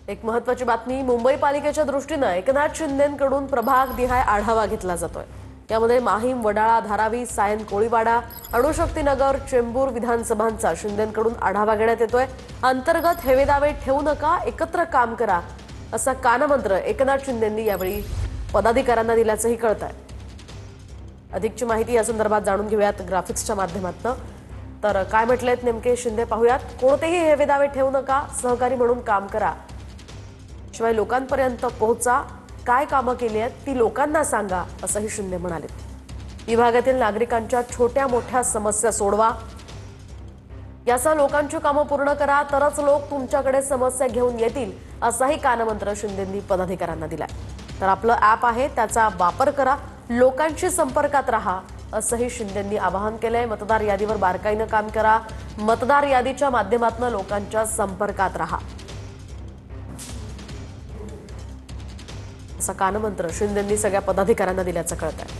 एक महत्त्वाची बातमी मुंबई पालिकेच्या दृष्टीने एकनाथ शिंदेंकडून प्रभाग निहाय आढावा घेतला जातोय। यामध्ये माहीम, वडाळा, धारावी, सायन, कोळीवाडा, अणुशक्तीनगर, चेंबूर विधानसभांचा शिंदेंकडून आढावा घेण्यात येतोय। अंतर्गत हेवेदावे ठेवू नका, एकत्र काम करा असा कानमंत्र एकनाथ शिंदेंनी यावेळी पदाधिकाऱ्यांना दिल्याचंही कळतंय। अधिकची माहिती या संदर्भात जाणून घेऊयात ग्राफिक्सच्या माध्यमातून। तर काय म्हटलेत नेमके शिंदे पाहूयात। कोणतेही हेवेदावे ठेवू नका, सहकारी म्हणून काम करा, शिवाय लोकांपर्यंत पोहोचा, काय कामं केली आहेत ती लोकांना सांगा असंही शिंदे म्हणाले। विभागातील नागरिकांच्या छोट्या मोठ्या समस्या सोडवा, यासह लोकांची कामं पूर्ण करा, तरच लोक तुमच्याकडे समस्या घेऊन येतील असाही कानमंत्र शिंदेंनी पदाधिकाऱ्यांना दिलाय। तर आपलं ॲप आहे त्याचा वापर करा, लोकांशी संपर्कात राहा असंही शिंदेंनी आवाहन केलंय। मतदार यादीवर बारकाईनं काम करा, मतदार यादीच्या माध्यमातून लोकांच्या संपर्कात राहा असा कानमंत्र शिंदेंनी सगळ्या पदाधिकाऱ्यांना दिल्याचं कळतंय।